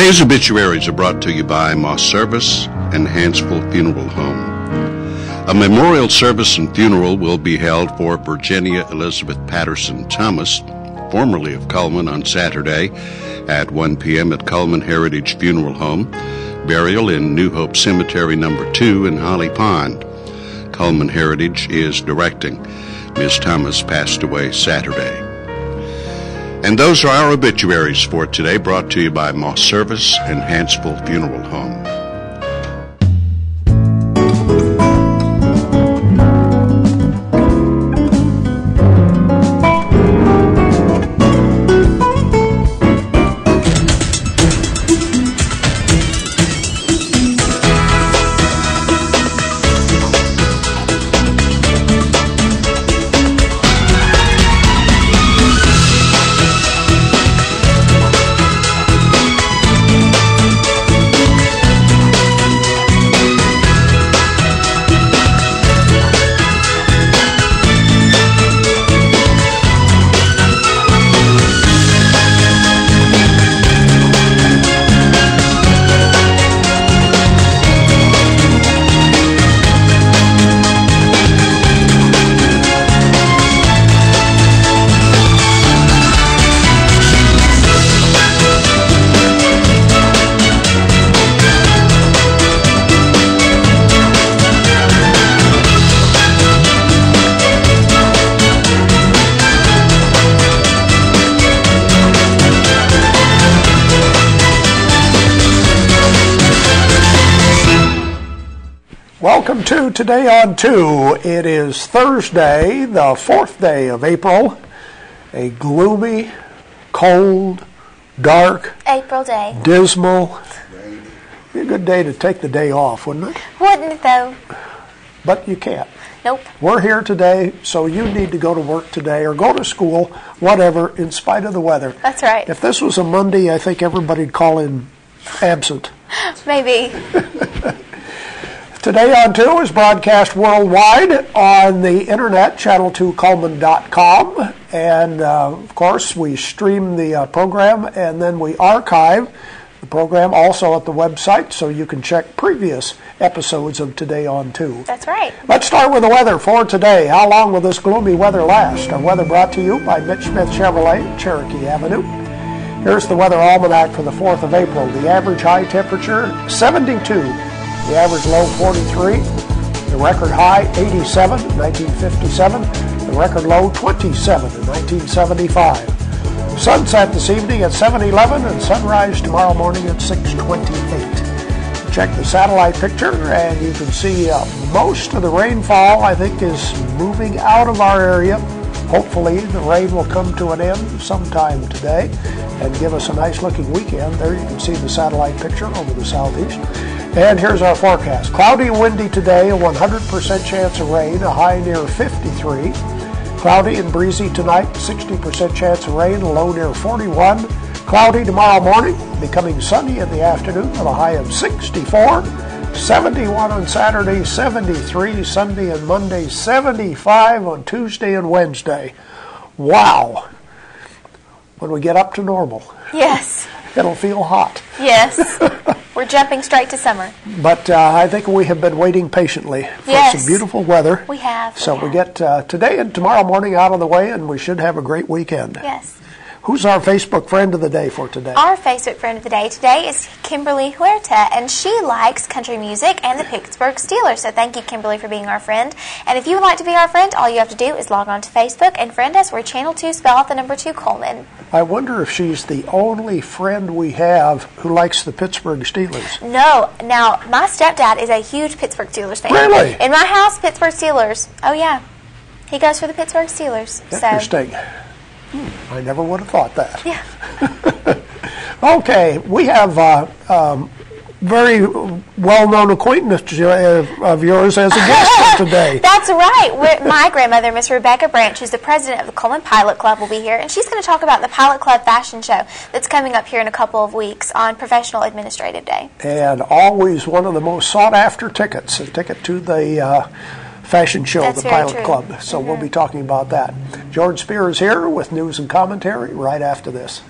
Today's obituaries are brought to you by Moss Service and Hansville Funeral Home. A memorial service and funeral will be held for Virginia Elizabeth Patterson Thomas, formerly of Cullman, on Saturday at 1 p.m. at Cullman Heritage Funeral Home. Burial in New Hope Cemetery No. 2 in Holly Pond. Cullman Heritage is directing. Ms. Thomas passed away Saturday. And those are our obituaries for today, brought to you by Moss Service and Hansville Funeral Home. Welcome to Today on 2. It is Thursday, the 4th day of April. A gloomy, cold, dark, April day. Dismal. Be a good day to take the day off, wouldn't it? Wouldn't it though? But you can't. Nope. We're here today, so you need to go to work today or go to school, whatever, in spite of the weather. That's right. If this was a Monday, I think everybody'd call in absent. Maybe. Today on 2 is broadcast worldwide on the internet, channel2cullman.com. And, of course, we stream the program, and then we archive the program also at the website, so you can check previous episodes of Today on 2. That's right. Let's start with the weather for today. How long will this gloomy weather last? Our weather brought to you by Mitch Smith Chevrolet, Cherokee Avenue. Here's the weather almanac for the 4th of April. The average high temperature, 72. The average low, 43. The record high, 87 in 1957. The record low, 27 in 1975. Sunset this evening at 7:11 and sunrise tomorrow morning at 6:28. Check the satellite picture and you can see most of the rainfall, I think, is moving out of our area. Hopefully the rain will come to an end sometime today and give us a nice looking weekend. There you can see the satellite picture over the southeast. And here's our forecast. Cloudy and windy today, a 100% chance of rain, a high near 53. Cloudy and breezy tonight, 60% chance of rain, a low near 41. Cloudy tomorrow morning, becoming sunny in the afternoon with a high of 64. 71 on Saturday, 73 Sunday and Monday, 75 on Tuesday and Wednesday. Wow. When we get up to normal. Yes. It'll feel hot. Yes. We're jumping straight to summer. But I think we have been waiting patiently for some beautiful weather. We have. So we get today and tomorrow morning out of the way, and we should have a great weekend. Yes. Who's our Facebook friend of the day for today? Our Facebook friend of the day today is Kimberly Huerta, and she likes country music and the Pittsburgh Steelers. So thank you, Kimberly, for being our friend. And if you would like to be our friend, all you have to do is log on to Facebook and friend us. We're Channel 2, spell out the number 2, Cullman. I wonder if she's the only friend we have who likes the Pittsburgh Steelers. No. Now, my stepdad is a huge Pittsburgh Steelers fan. Really? In my house, Pittsburgh Steelers. Oh, yeah. He goes for the Pittsburgh Steelers. Interesting. I never would have thought that. Yeah. Okay, we have very well-known acquaintance of yours as a guest today. That's right. My grandmother, Miss Rebecca Branch, who's the president of the Cullman Pilot Club, will be here, and she's going to talk about the Pilot Club fashion show that's coming up here in a couple of weeks on Professional Administrative Day. And always one of the most sought-after tickets, a ticket to the fashion show, That's the very Pilot true. Club. So we'll be talking about that. George Spear is here with news and commentary right after this.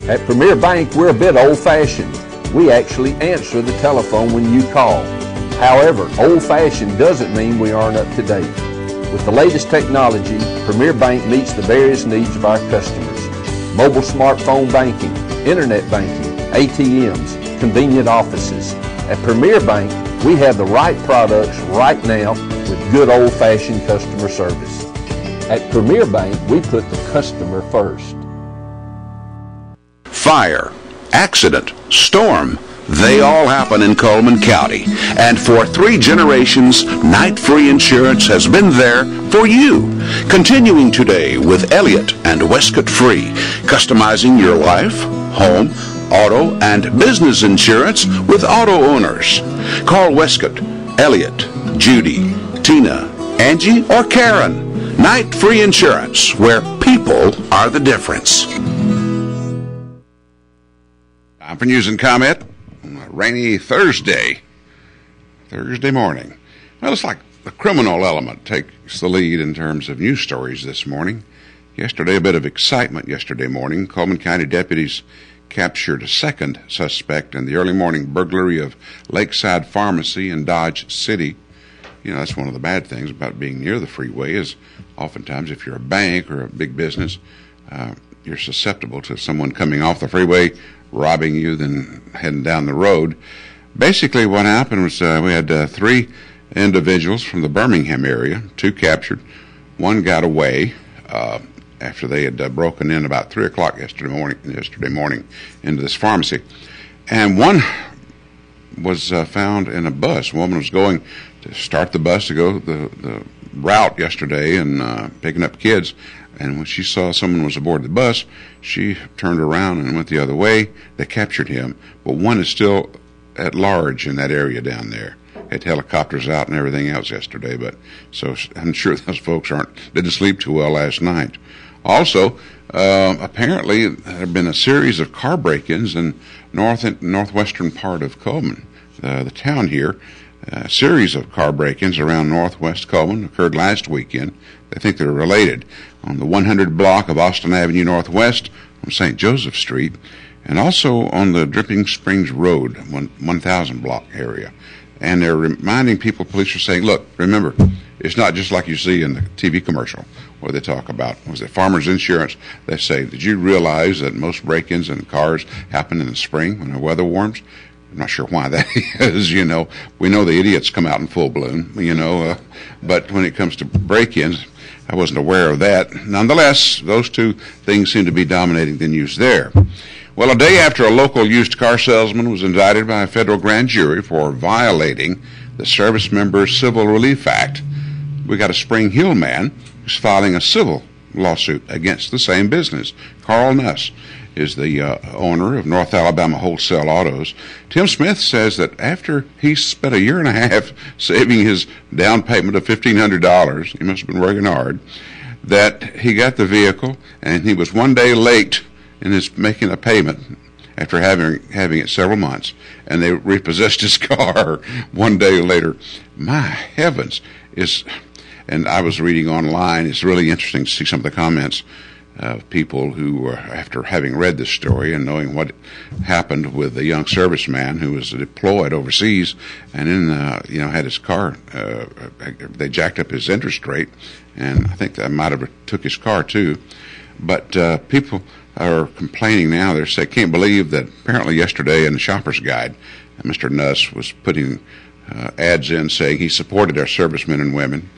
At Premier Bank, we're a bit old-fashioned. We actually answer the telephone when you call. However, old-fashioned doesn't mean we aren't up to date. With the latest technology, Premier Bank meets the various needs of our customers. Mobile smartphone banking, internet banking, ATMs, convenient offices. At Premier Bank, we have the right products right now with good old-fashioned customer service. At Premier Bank, we put the customer first. Fire, accident, storm, they all happen in Coleman County. And for 3 generations, Night Free Insurance has been there for you. Continuing today with Elliott and Westcott Free, customizing your life, home, auto, and business insurance with auto owners. Call Westcott, Elliott, Judy, Tina, Angie, or Karen. Night Free Insurance, where people are the difference. Time for news and comment. Rainy Thursday morning. Well, it's like the criminal element takes the lead in terms of news stories this morning. Yesterday, a bit of excitement yesterday morning. Coleman County deputies captured a second suspect in the early morning burglary of Lakeside Pharmacy in Dodge City. You know, that's one of the bad things about being near the freeway is oftentimes if you're a bank or a big business, you're susceptible to someone coming off the freeway, robbing you, then heading down the road. Basically what happened was we had 3 individuals from the Birmingham area, 2 captured. 1 got away after they had broken in about 3 o'clock yesterday morning into this pharmacy. And 1 was found in a bus. A woman was going to start the bus to go the route yesterday and picking up kids. And when she saw someone was aboard the bus, she turned around and went the other way. They captured him. But 1 is still at large in that area down there. Had helicopters out and everything else yesterday. But so I'm sure those folks didn't sleep too well last night. Also, apparently there have been a series of car break-ins in northwestern part of Coleman, the town here. A series of car break-ins around northwest Coleman occurred last weekend. They think they're related on the 100 block of Austin Avenue Northwest on St. Joseph Street, and also on the Dripping Springs Road, 1000 block area. And they're reminding people, police are saying, look, remember, it's not just like you see in the TV commercial where they talk about, was it Farmers Insurance? They say, did you realize that most break-ins in cars happen in the spring when the weather warms? I'm not sure why that is, you know. We know the idiots come out in full bloom, you know, but when it comes to break-ins, I wasn't aware of that. Nonetheless, those 2 things seem to be dominating the news there. Well, a day after a local used car salesman was indicted by a federal grand jury for violating the Service Members Civil Relief Act, we got a Spring Hill man who's filing a civil lawsuit against the same business. Carl Nuss is the owner of North Alabama Wholesale Autos. Tim Smith says that after he spent a year and a half saving his down payment of $1,500, he must have been working hard, that he got the vehicle and he was 1 day late in his making a payment after having it several months, and they repossessed his car 1 day later. My heavens, and I was reading online, it's really interesting to see some of the comments of people who, after having read this story and knowing what happened with the young serviceman who was deployed overseas and had his car, they jacked up his interest rate, and I think that might have took his car too. But people are complaining now. They say, can't believe that apparently yesterday in the Shopper's Guide, Mr. Nuss was putting ads in saying he supported our servicemen and women.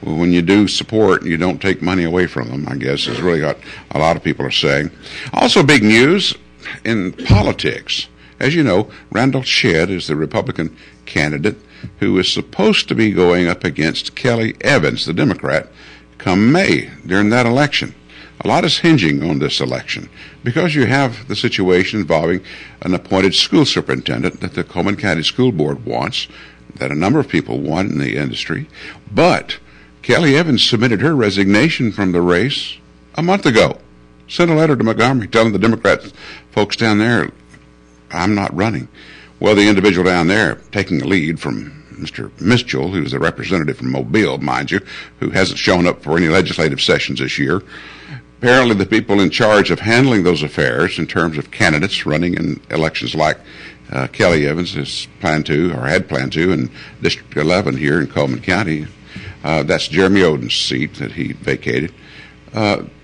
Well, when you do support, you don't take money away from them, I guess, is really what a lot of people are saying. Also big news in politics. As you know, Randall Shedd is the Republican candidate who is supposed to be going up against Kelly Evans, the Democrat, come May during that election. A lot is hinging on this election because you have the situation involving an appointed school superintendent that the Coleman County School Board wants, that a number of people want in the industry, but Kelly Evans submitted her resignation from the race a month ago. Sent a letter to Montgomery telling the Democrat folks down there, I'm not running. Well, the individual down there, taking a lead from Mr. Mitchell, who's the representative from Mobile, mind you, who hasn't shown up for any legislative sessions this year, apparently the people in charge of handling those affairs in terms of candidates running in elections like Kelly Evans has planned to, or had planned to, in District 11 here in Coleman County. That's Jeremy Oden's seat that he vacated.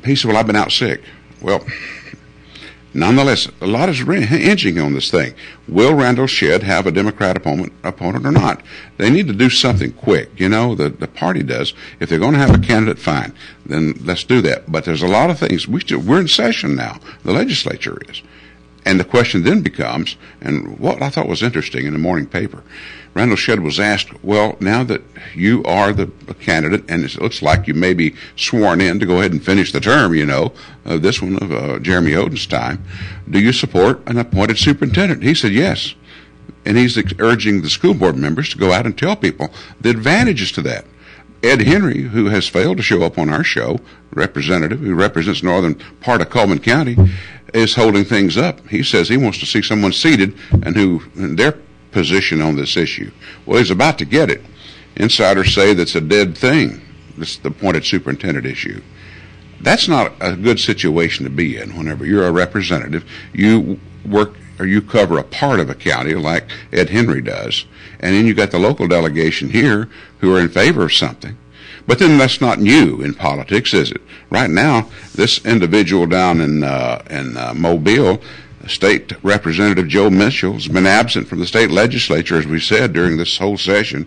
He said, well, I've been out sick. Well, nonetheless, a lot is hinging on this thing. Will Randall Shedd have a Democrat opponent or not? They need to do something quick. You know, the party does. If they're going to have a candidate, fine. Then let's do that. But there's a lot of things. We're in session now. The legislature is. And the question then becomes, and what I thought was interesting in the morning paper, Randall Shedd was asked, well, now that you are the candidate and it looks like you may be sworn in to go ahead and finish the term, you know, this one of Jeremy Oden's time, do you support an appointed superintendent? He said yes. And he's urging the school board members to go out and tell people the advantages to that. Ed Henry, who has failed to show up on our show, representative who represents northern part of Coleman County, is holding things up. He says he wants to see someone seated and who in their position on this issue. Well, he's about to get it. Insiders say that's a dead thing, this the appointed superintendent issue. That's not a good situation to be in. Whenever you're a representative, you work or you cover a part of a county like Ed Henry does, and then you got the local delegation here who are in favor of something. But then that's not new in politics, is it? Right now, this individual down in Mobile, State Representative Joe Mitchell, has been absent from the state legislature, as we said, during this whole session,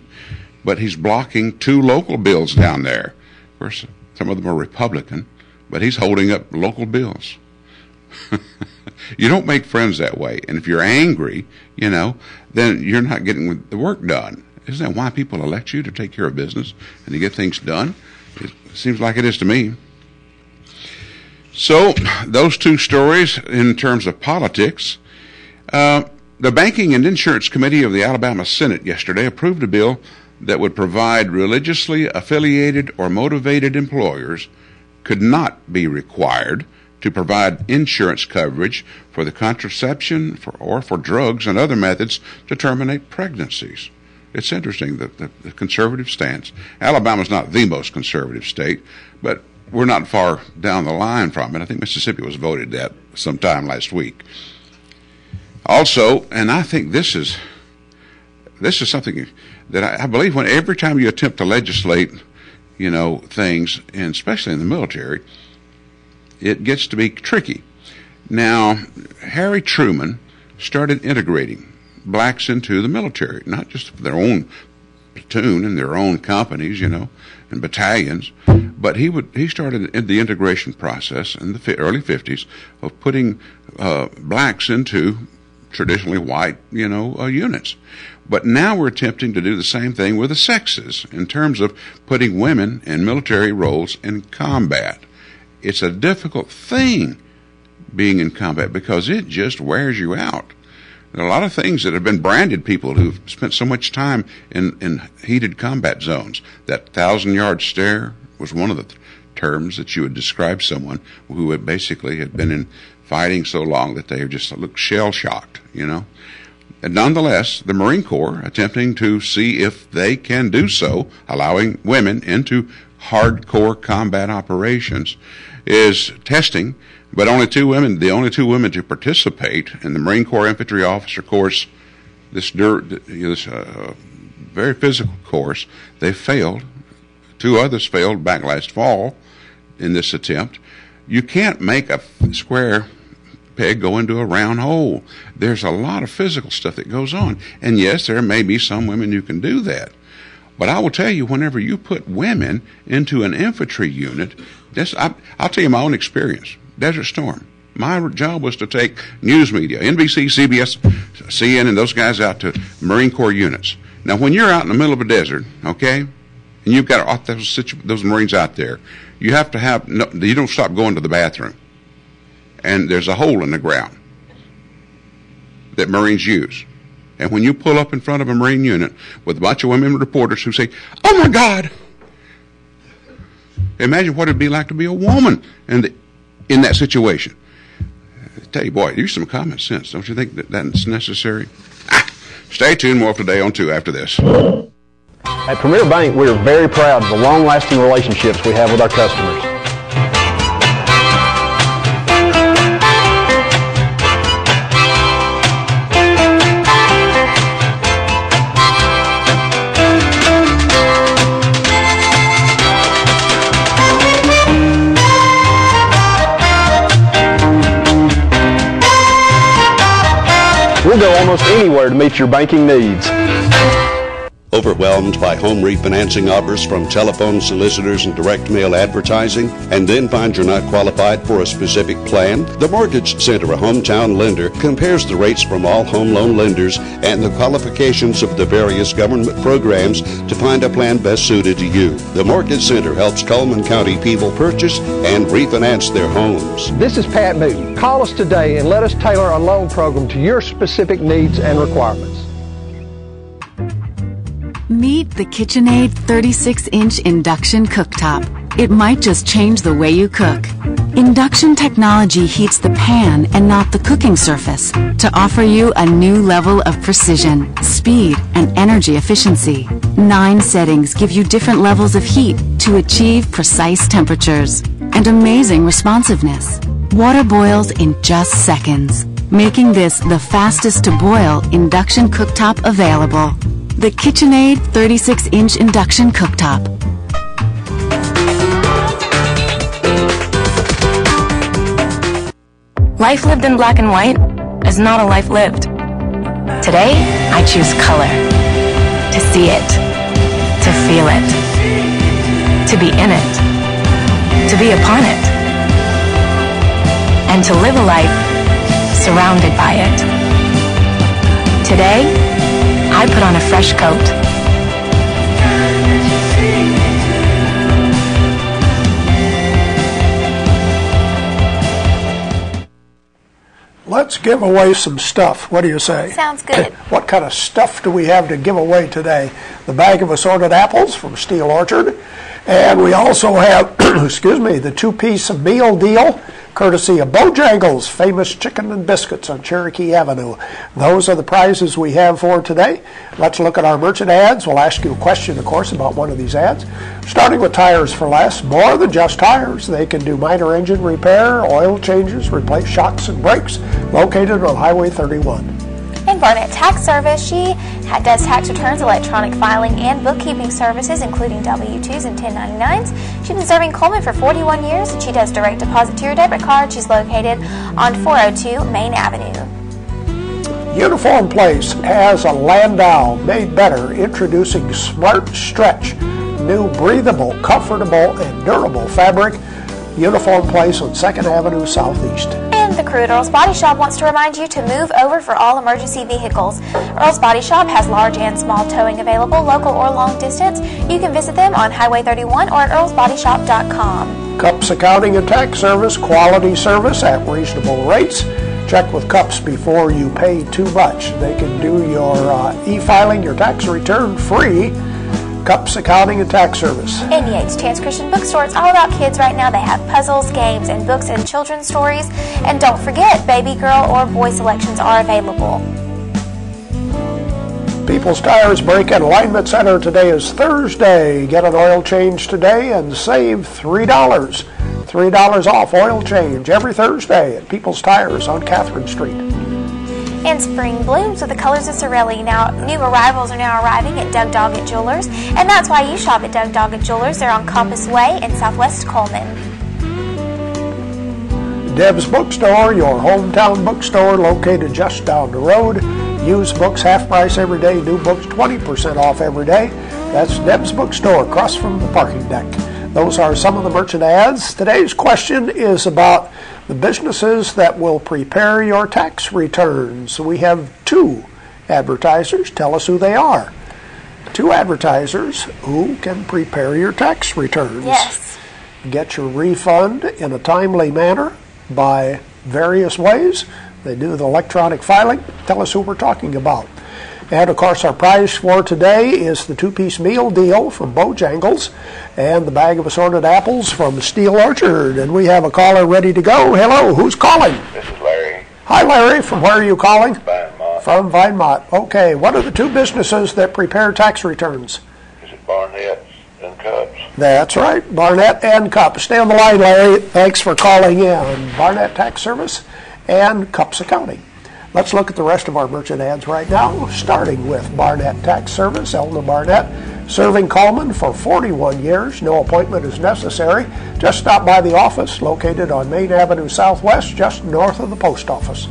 but he's blocking 2 local bills down there. Of course, some of them are Republican, but he's holding up local bills. You don't make friends that way. And if you're angry, you know, then you're not getting the work done. Isn't that why people elect you, to take care of business and to get things done? It seems like it is to me. So those 2 stories in terms of politics. The Banking and Insurance Committee of the Alabama Senate yesterday approved a bill that would provide religiously affiliated or motivated employers could not be required to provide insurance coverage for the contraception or for drugs and other methods to terminate pregnancies. It's interesting that the conservative stance. Alabama's not the most conservative state, but we're not far down the line from it. I think Mississippi was voted that sometime last week. Also, and I think this is something that I believe when every time you attempt to legislate, you know, things, and especially in the military, it gets to be tricky. Now, Harry Truman started integrating blacks into the military, not just for their own platoon and their own companies, you know, and battalions, but he started the integration process in the early 50s of putting blacks into traditionally white, you know, units. But now we're attempting to do the same thing with the sexes in terms of putting women in military roles in combat. It's a difficult thing being in combat because it just wears you out. There are a lot of things that have been branded people who've spent so much time in heated combat zones. That 1,000-yard stare was one of the terms that you would describe someone who had basically had been in fighting so long that they just looked shell-shocked, you know. And nonetheless, the Marine Corps, attempting to see if they can do so, allowing women into hardcore combat operations, is testing. But only 2 women, the only 2 women to participate in the Marine Corps Infantry Officer course, this very physical course, they failed. 2 others failed back last fall in this attempt. You can't make a square peg go into a round hole. There's a lot of physical stuff that goes on. And yes, there may be some women who can do that. But I will tell you, whenever you put women into an infantry unit, I'll tell you my own experience. Desert Storm. My job was to take news media, NBC, CBS, CNN, and those guys out to Marine Corps units. Now, when you're out in the middle of a desert, okay, and you've got those Marines out there, you have to have, you don't stop going to the bathroom. And there's a hole in the ground that Marines use. And when you pull up in front of a Marine unit with a bunch of women reporters who say, "Oh my God," imagine what it'd be like to be a woman in that situation. I tell you, boy, use some common sense. Don't you think that's necessary? Stay tuned. More today on 2 after this. At Premier Bank, we are very proud of the long-lasting relationships we have with our customers. almost anywhere to meet your banking needs. Overwhelmed by home refinancing offers from telephone solicitors and direct mail advertising, and then find you're not qualified for a specific plan? The Mortgage Center, a hometown lender, compares the rates from all home loan lenders and the qualifications of the various government programs to find a plan best suited to you. The Mortgage Center helps Coleman County people purchase and refinance their homes. This is Pat Newton. Call us today and let us tailor a loan program to your specific needs and requirements. Meet the KitchenAid 36-inch induction cooktop. It might just change the way you cook. Induction technology heats the pan and not the cooking surface to offer you a new level of precision, speed, and energy efficiency. 9 settings give you different levels of heat to achieve precise temperatures and amazing responsiveness. Water boils in just seconds, making this the fastest to boil induction cooktop available. The KitchenAid 36-inch induction cooktop. Life lived in black and white is not a life lived. Today, I choose color. To see it. To feel it. To be in it. To be upon it. And to live a life surrounded by it. Today, I put on a fresh coat. Let's give away some stuff. What do you say? Sounds good. What kind of stuff do we have to give away today? The bag of assorted apples from Steel Orchard. And we also have, excuse me, the 2-piece meal deal, courtesy of Bojangles, famous chicken and biscuits on Cherokee Avenue. Those are the prizes we have for today. Let's look at our merchant ads. We'll ask you a question, of course, about one of these ads. Starting with Tires for Less, more than just tires. They can do minor engine repair, oil changes, replace shocks and brakes, located on Highway 31. In Barnett Tax Service, she does tax returns, electronic filing, and bookkeeping services, including W-2s and 1099s. She's been serving Coleman for 41 years, and she does direct deposit to your debit card. She's located on 402 Main Avenue. Uniform Place has a Landau made better, introducing Smart Stretch, new breathable, comfortable, and durable fabric. Uniform Place on 2nd Avenue Southeast. And the crew at Earl's Body Shop wants to remind you to move over for all emergency vehicles. Earl's Body Shop has large and small towing available, local or long distance. You can visit them on Highway 31 or at earlsbodyshop.com. Cups Accounting and Tax Service, quality service at reasonable rates. Check with Cups before you pay too much. They can do your e-filing, your tax return free. Cups Accounting and Tax Service. In Yates Chance Christian Bookstore, it's all about kids right now. They have puzzles, games, and books and children's stories. And don't forget, baby, girl, or boy selections are available. People's Tires Brake and Alignment Center. Today is Thursday. Get an oil change today and save $3. $3 off oil change every Thursday at People's Tires on Catherine Street. And spring blooms with the colors of Sorelli. Now, new arrivals are now arriving at Doug Doggett Jewelers, and that's why you shop at Doug Doggett Jewelers. They're on Compass Way in Southwest Coleman. Deb's Bookstore, your hometown bookstore located just down the road. Used books half price every day, new books 20% off every day. That's Deb's Bookstore across from the parking deck. Those are some of the merchant ads. Today's question is about the businesses that will prepare your tax returns. We have 2 advertisers. Tell us who they are. 2 advertisers who can prepare your tax returns. Yes. Get your refund in a timely manner by various ways. They do the electronic filing. Tell us who we're talking about. And, of course, our prize for today is the 2-piece meal deal from Bojangles and the bag of assorted apples from Steel Orchard. And we have a caller ready to go. Hello, who's calling? This is Larry. Hi, Larry. From where are you calling? Vinemont. From Vinemont. Okay. What are the 2 businesses that prepare tax returns? Is it Barnett and Cups? That's right. Barnett and Cups. Stay on the line, Larry. Thanks for calling in. Barnett Tax Service and Cups Accounting. Let's look at the rest of our merchant ads right now, starting with Barnett Tax Service. Elna Barnett, serving Coleman for 41 years. No appointment is necessary. Just stop by the office located on Main Avenue Southwest, just north of the post office.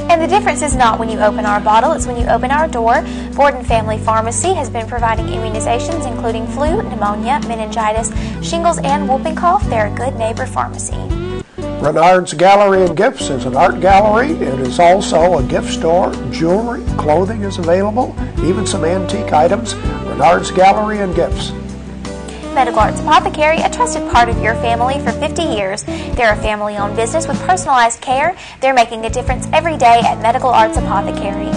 And the difference is not when you open our bottle, it's when you open our door. Gordon Family Pharmacy has been providing immunizations including flu, pneumonia, meningitis, shingles, and whooping cough. They're a good neighbor pharmacy. Renard's Gallery and Gifts is an art gallery. It is also a gift store. Jewelry, clothing is available, even some antique items. Renard's Gallery and Gifts. Medical Arts Apothecary, a trusted part of your family for 50 years. They're a family-owned business with personalized care. They're making a difference every day at Medical Arts Apothecary.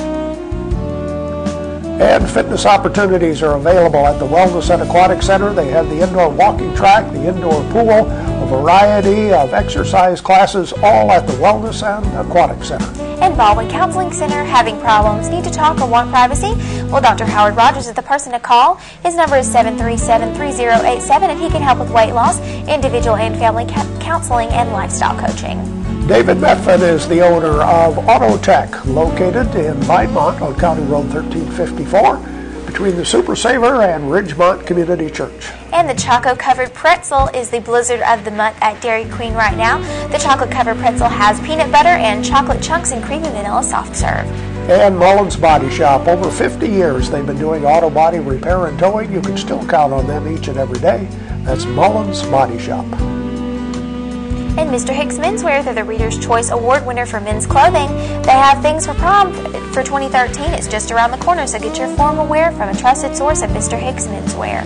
And fitness opportunities are available at the Wellness and Aquatic Center. They have the indoor walking track, the indoor pool, a variety of exercise classes, all at the Wellness and Aquatic Center. And Baldwin Counseling Center, having problems, need to talk, or want privacy? Well, Dr. Howard Rogers is the person to call. His number is 737-3087, and he can help with weight loss, individual and family counseling, and lifestyle coaching. David Metfin is the owner of Autotech, located in Vinemont on County Road 1354, between the Super Saver and Ridgemont Community Church. And the chocolate-covered pretzel is the blizzard of the month at Dairy Queen right now. The chocolate-covered pretzel has peanut butter and chocolate chunks and creamy vanilla soft serve. And Mullins Body Shop. Over 50 years they've been doing auto body repair and towing. You can still count on them each and every day. That's Mullins Body Shop. And Mr. Hicks Menswear, they're the Reader's Choice Award winner for men's clothing. They have things for prom for 2013. It's just around the corner, so get your formal wear from a trusted source at Mr. Hicks Menswear.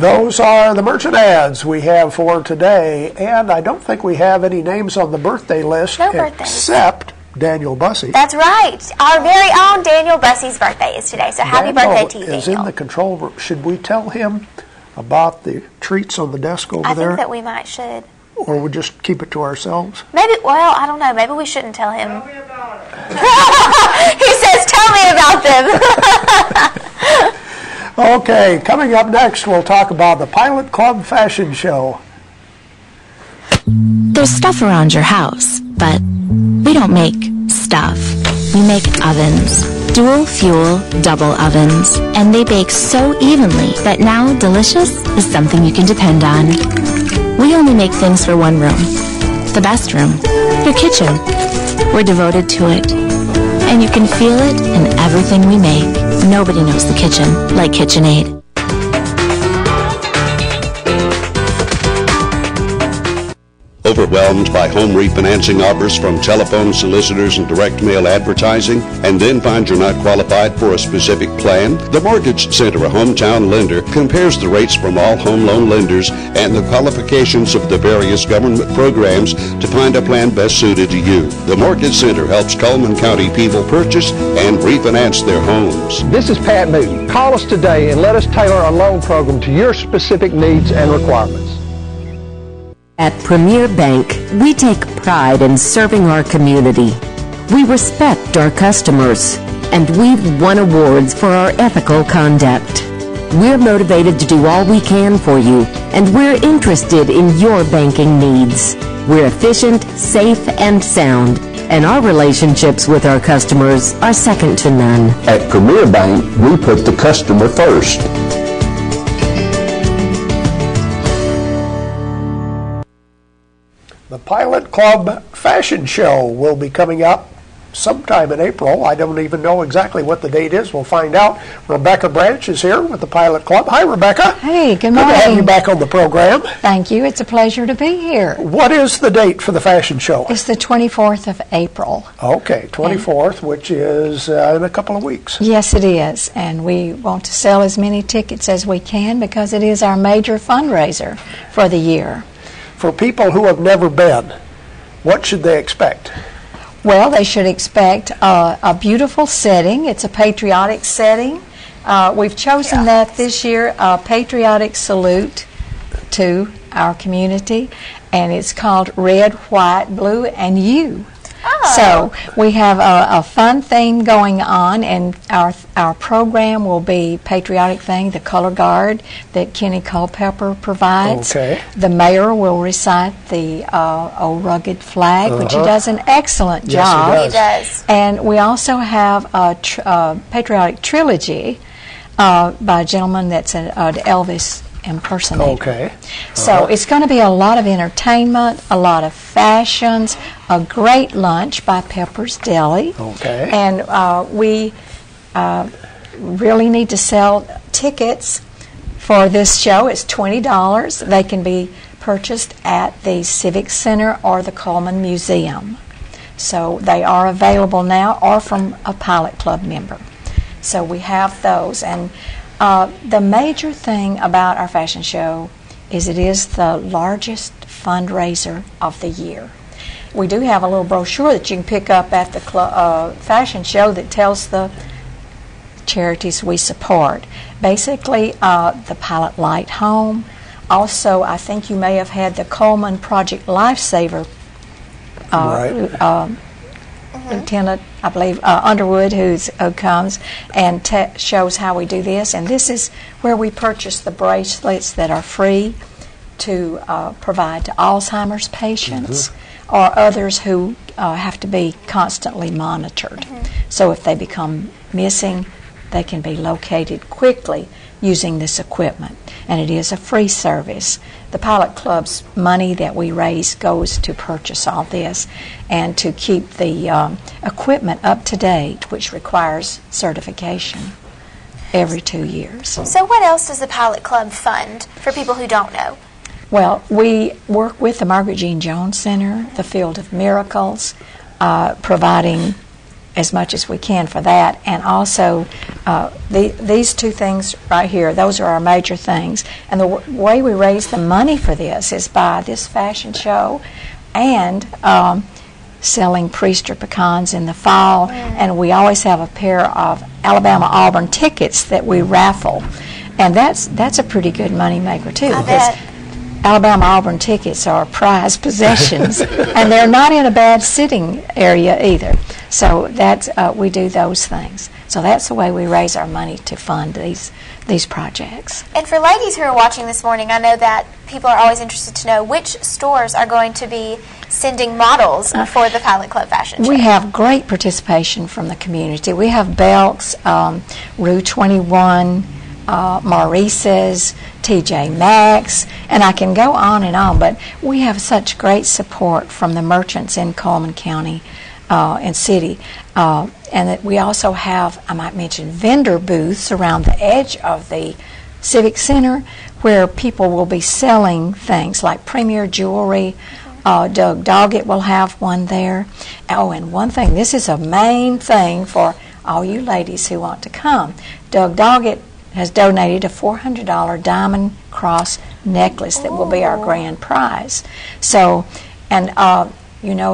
Those are the merchant ads we have for today, and I don't think we have any names on the birthday list except Daniel Bussey. That's right. Our very own Daniel Bussey's birthday is today, so happy birthday to you, Daniel. Is in the control room. Should we tell him about the treats on the desk over there? I think that we should. Or we'll just keep it to ourselves? Maybe, well, I don't know. Maybe we shouldn't tell him. Tell me about it. He says, tell me about them. Okay, coming up next, we'll talk about the Pilot Club Fashion Show. There's stuff around your house, but we don't make stuff. We make ovens. Dual fuel, double ovens. And they bake so evenly that now delicious is something you can depend on. We only make things for one room. The best room. Your kitchen. We're devoted to it. And you can feel it in everything we make. Nobody knows the kitchen like KitchenAid. Overwhelmed by home refinancing offers from telephone solicitors and direct mail advertising, and then find you're not qualified for a specific plan? The Mortgage Center, a hometown lender, compares the rates from all home loan lenders and the qualifications of the various government programs to find a plan best suited to you. The Mortgage Center helps Coleman County people purchase and refinance their homes. This is Pat Newton. Call us today and let us tailor a loan program to your specific needs and requirements. At Premier Bank, we take pride in serving our community. We respect our customers, and we've won awards for our ethical conduct. We're motivated to do all we can for you, and we're interested in your banking needs. We're efficient, safe, and sound, and our relationships with our customers are second to none. At Premier Bank, we put the customer first. The Pilot Club Fashion Show will be coming up sometime in April. I don't even know exactly what the date is. We'll find out. Rebecca Branch is here with the Pilot Club. Hi, Rebecca. Hey, good morning. Good to have you back on the program. Thank you. It's a pleasure to be here. What is the date for the fashion show? It's the 24th of April. Okay, 24th, which is in a couple of weeks. Yes, it is. And we want to sell as many tickets as we can because it is our major fundraiser for the year. For people who have never been, what should they expect? Well, they should expect a beautiful setting. It's a patriotic setting. We've chosen that this year, a patriotic salute to our community, and it's called Red, White, Blue, and You. So we have a fun theme going on, and our program will be patriotic thing, the color guard that Kenny Culpepper provides. Okay. The mayor will recite the old rugged flag, which he does an excellent job. Yes, he does. And we also have a patriotic trilogy by a gentleman that's an Elvis impersonator. Okay. So it's going to be a lot of entertainment, a lot of fashions, a great lunch by Pepper's Deli. Okay. And we really need to sell tickets for this show. It's $20. They can be purchased at the Civic Center or the Coleman Museum. So they are available now, or from a Pilot Club member. So we have those. And the major thing about our fashion show is it is the largest fundraiser of the year. We do have a little brochure that you can pick up at the fashion show that tells the charities we support. Basically, the Pilot Light Home. Also, I think you may have had the Coleman Project Lifesaver Lieutenant, I believe, Underwood, who comes and shows how we do this. And this is where we purchase the bracelets that are free to provide to Alzheimer's patients or others who have to be constantly monitored. So if they become missing, they can be located quickly using this equipment. And it is a free service. The Pilot Club's money that we raise goes to purchase all this and to keep the equipment up to date, which requires certification every 2 years. So what else does the Pilot Club fund for people who don't know? Well, we work with the Margaret Jean Jones Center, the Field of Miracles, providing as much as we can for that, and also these two things right here, those are our major things. And the way we raise the money for this is by this fashion show and selling Priester pecans in the fall, and we always have a pair of Alabama Auburn tickets that we raffle, and that's a pretty good money maker too. Because Alabama Auburn tickets are prized possessions, and they're not in a bad sitting area either. So that's we do those things. So that's the way we raise our money to fund these projects. And for ladies who are watching this morning, I know that people are always interested to know which stores are going to be sending models for the Pilot Club fashion show. We have great participation from the community. We have Belk's, Rue 21, Maurice's, TJ Maxx, and I can go on, but we have such great support from the merchants in Coleman County and City. And that we also have, I might mention, vendor booths around the edge of the Civic Center where people will be selling things like Premier Jewelry. Doug Doggett will have one there. Oh, and one thing, this is a main thing for all you ladies who want to come. Doug Doggett has donated a $400 diamond cross necklace that will be our grand prize. So, and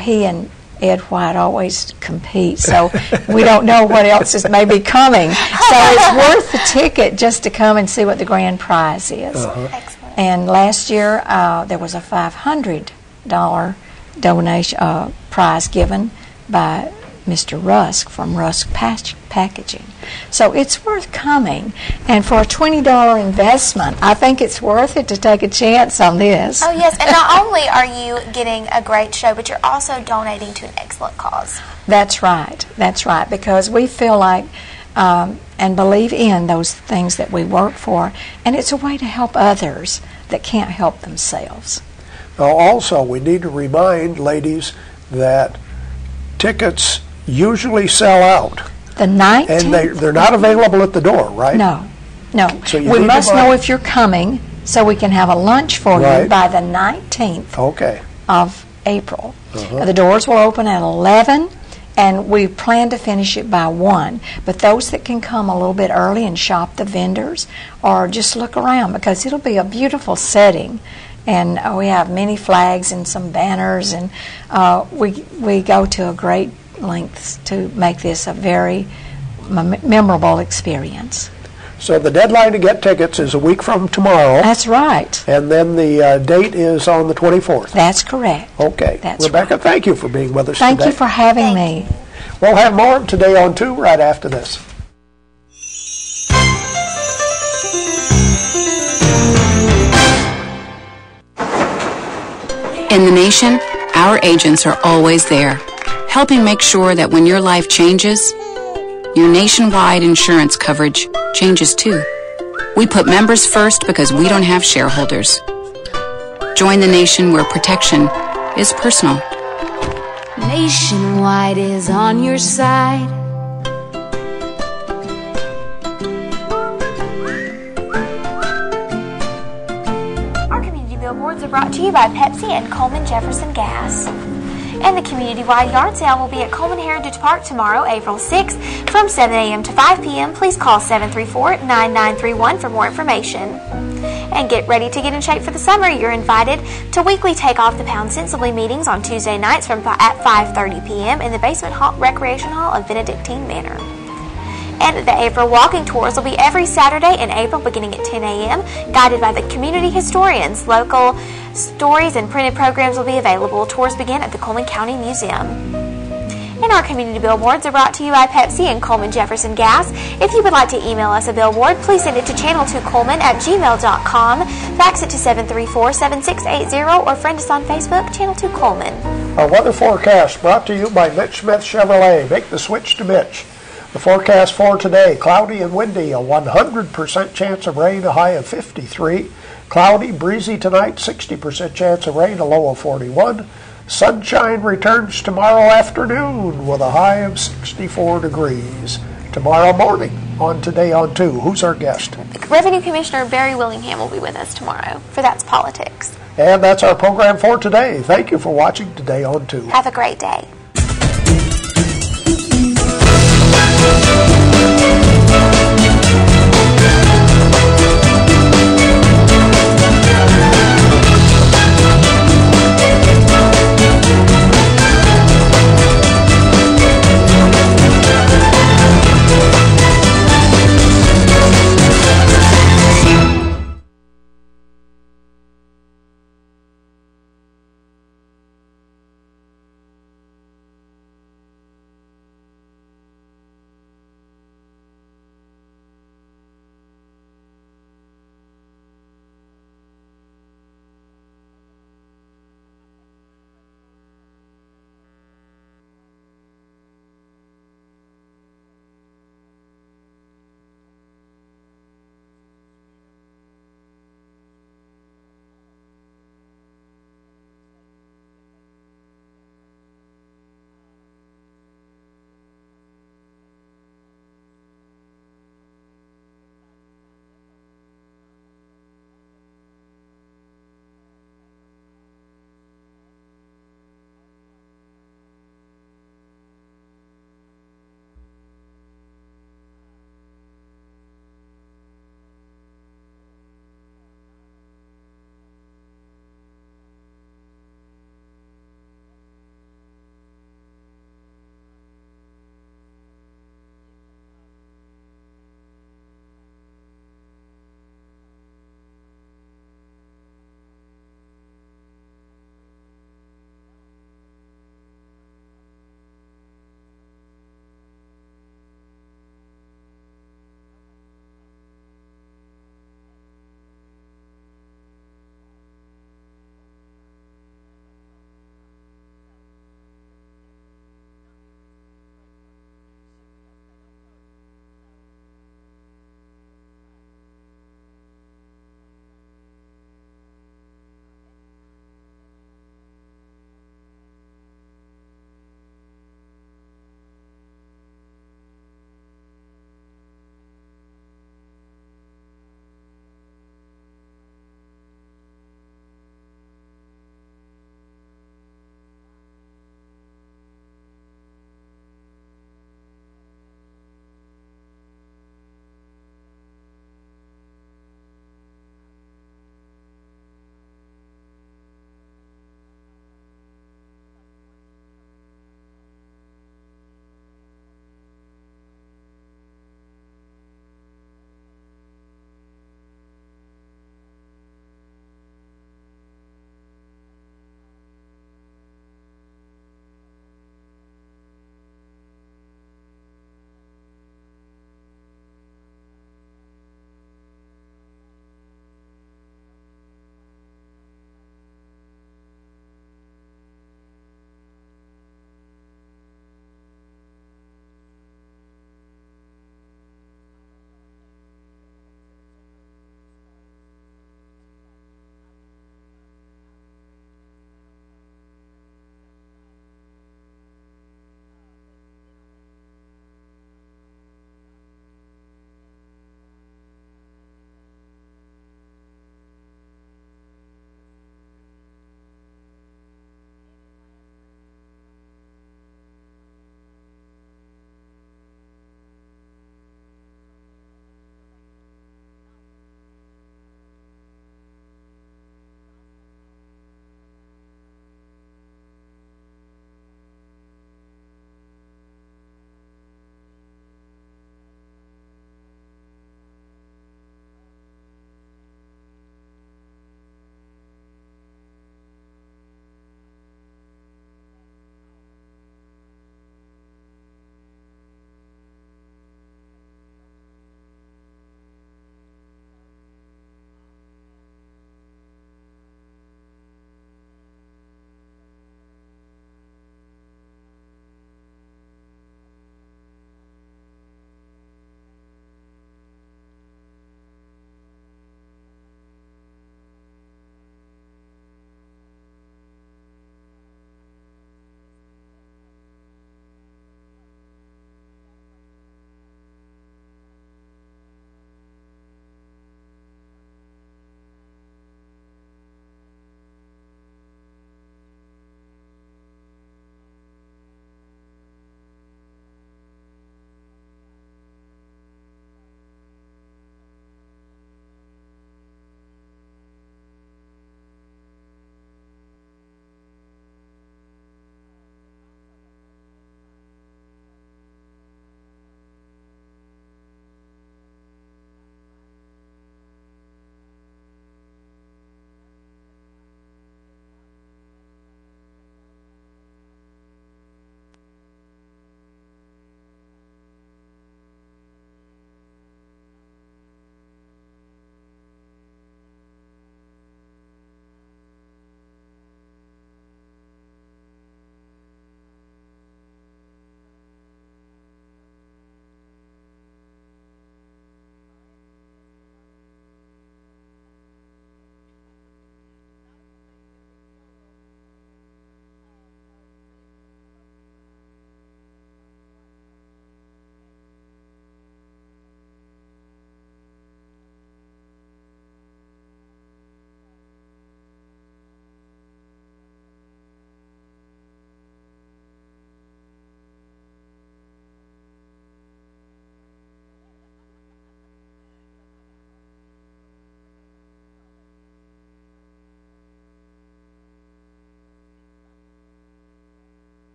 he and Ed White always compete, so we don't know what else is maybe coming. So it's worth the ticket just to come and see what the grand prize is. Excellent. And last year there was a $500 donation prize given by Mr. Rusk from Rusk Packaging. So it's worth coming, and for a $20 investment, I think it's worth it to take a chance on this. Oh yes, and not only are you getting a great show, but you're also donating to an excellent cause. That's right, because we feel like and believe in those things that we work for, and it's a way to help others that can't help themselves. Now also, we need to remind ladies that tickets usually sell out. The 19th? And they're not available at the door, right? No. So we must know if you're coming so we can have a lunch for you by the 19th of April. The doors will open at 11, and we plan to finish it by 1. But those that can come a little bit early and shop the vendors or just look around, because it'll be a beautiful setting. And we have many flags and some banners, and we go to a great lengths to make this a very memorable experience. So the deadline to get tickets is a week from tomorrow. That's right. And then the date is on the 24th. That's correct. Okay. That's Rebecca, right. Thank you for being with us Thank today. you for having me. We'll have more Today on 2 right after this. In the nation, our agents are always there, helping make sure that when your life changes, your nationwide insurance coverage changes too. We put members first because we don't have shareholders. Join the nation where protection is personal. Nationwide is on your side. Our community billboards are brought to you by Pepsi and Coleman Jefferson Gas. And the community-wide yard sale will be at Coleman Heritage Park tomorrow, April 6th, from 7 a.m. to 5 p.m. Please call 734-9931 for more information. And get ready to get in shape for the summer. You're invited to weekly Take Off the Pound Sensibly meetings on Tuesday nights at 5:30 p.m. in the basement recreation hall of Benedictine Manor. And the April walking tours will be every Saturday in April beginning at 10 a.m., guided by the community historians. Local stories and printed programs will be available. Tours begin at the Coleman County Museum. And our community billboards are brought to you by Pepsi and Coleman Jefferson Gas. If you would like to email us a billboard, please send it to channel2coleman@gmail.com, fax it to 734-7680, or friend us on Facebook, Channel 2 Coleman. Our weather forecast brought to you by Mitch Smith Chevrolet. Make the switch to Mitch. The forecast for today, cloudy and windy, a 100% chance of rain, a high of 53. Cloudy, breezy tonight, 60% chance of rain, a low of 41. Sunshine returns tomorrow afternoon with a high of 64 degrees. Tomorrow morning on Today on 2. Who's our guest? Revenue Commissioner Barry Willingham will be with us tomorrow for That's Politics. And that's our program for today. Thank you for watching Today on 2. Have a great day.